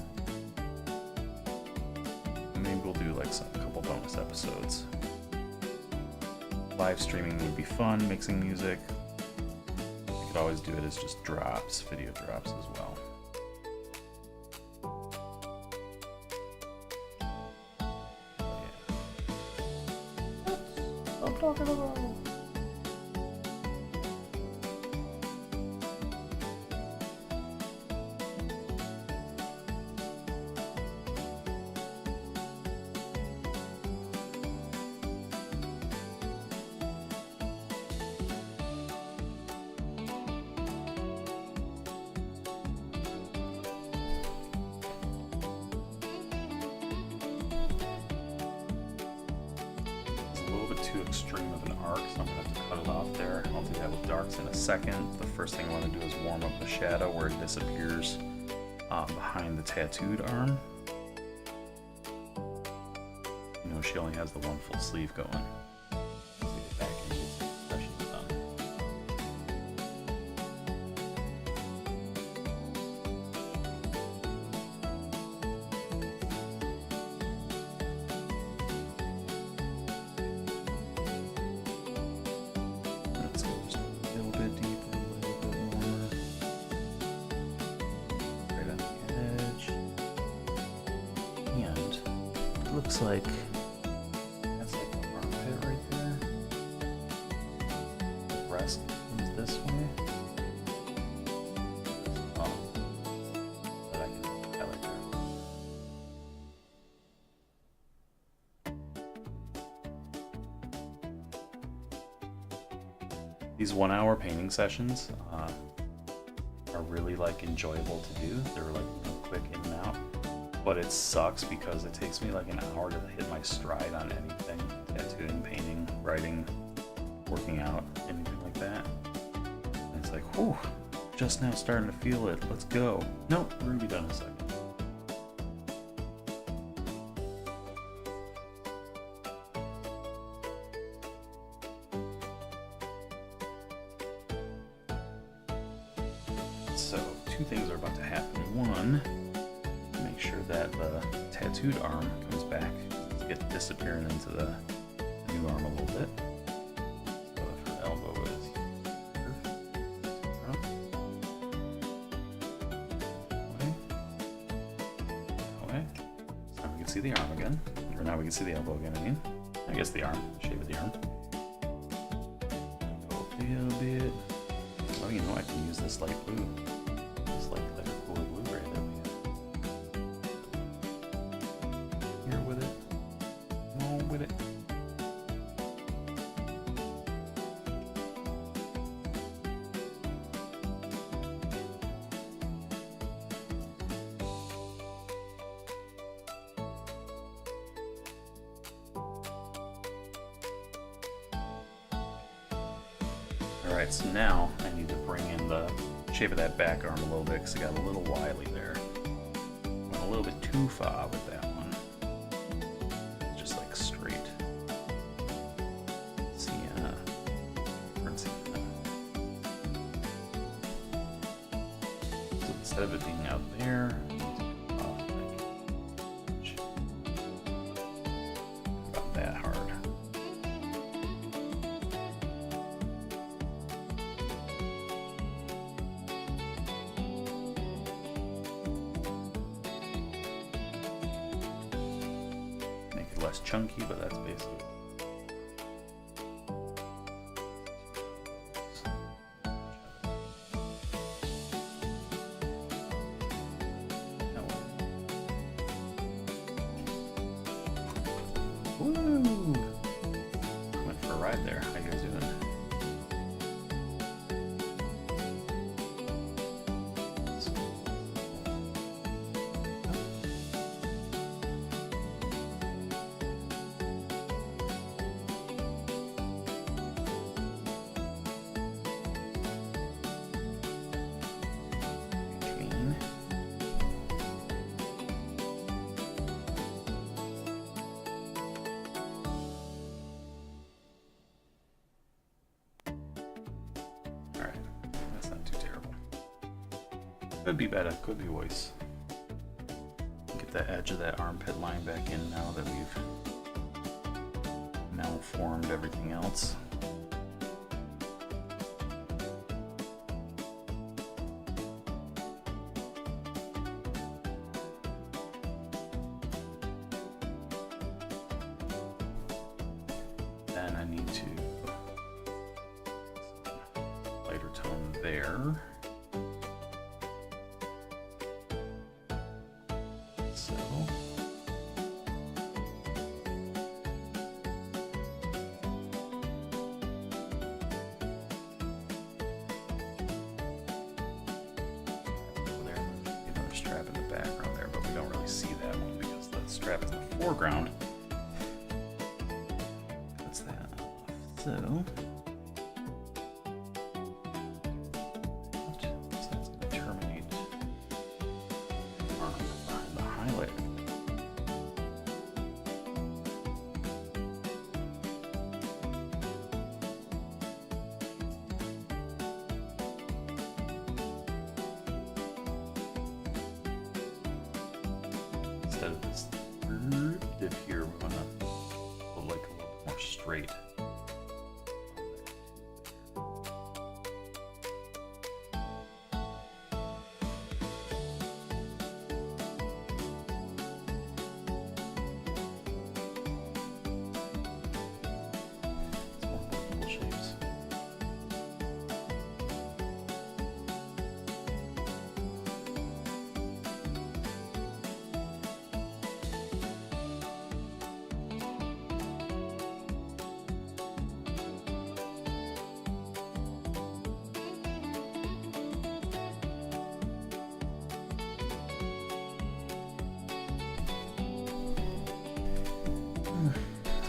Maybe we'll do like a couple bonus episodes. Live streaming would be fun, mixing music. You could always do it as just drops, video drops as well. I'm talking about. Too extreme of an arc, so I'm going to have to cut it off there. I'll do that with darks in a second. The first thing I want to do is warm up the shadow where it disappears behind the tattooed arm. You know, she only has the one full sleeve going. Let's get back and get some expressions done. Looks like that's like the armpit right there. The breast comes this way. Oh, but I can put that right there. These 1 hour painting sessions are really like enjoyable to do. They're like quick in and out. But it sucks because it takes me like an hour to hit my stride on anything. Tattooing, painting, writing, working out, anything like that. And it's like, whew, just now starting to feel it. Let's go. Nope, we're gonna be done in a second. So, two things are about to happen. One, make sure that the tattooed arm comes back. Let's get disappearing into the new arm a little bit. So if her elbow is here, away. So now we can see the arm again. Or now we can see the elbow again, I mean. I guess the arm, shape of the arm. Go up a little bit. Oh, you know, I can use this light blue. This light cooler blue right there. With it. Come on with it. Alright, so now I need to bring in the shape of that back arm a little bit because it got a little wily there. Went a little bit too far with that one. Just like straight. Let's see, instead of it being out there, about that hard. Make it less chunky, but that's basically. Woo! Went for a ride there. How you guys doing? Clean. Could be better, could be worse. Get that edge of that armpit line back in now that we've malformed everything else. Then I need to lighter tone there. So there, another strap in the background there, but we don't really see that one because the strap is in the foreground. That's that off. So that's going to terminate behind the highlighter. Instead of this dip here, we're going to go like a little more straight. Shapes.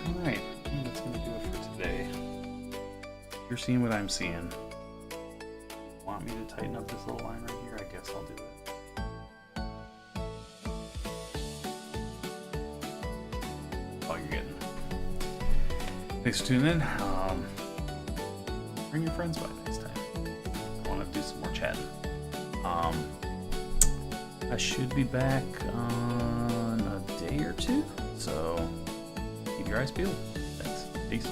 Alright, I think that's going to do it for today. You're seeing what I'm seeing. Want me to tighten up this little line right here? I guess I'll do it. Oh, you're getting. Thanks for tuning in. Bring your friends by next time. I want to do some more chatting. I should be back on a day or two, so keep your eyes peeled. Thanks. Peace.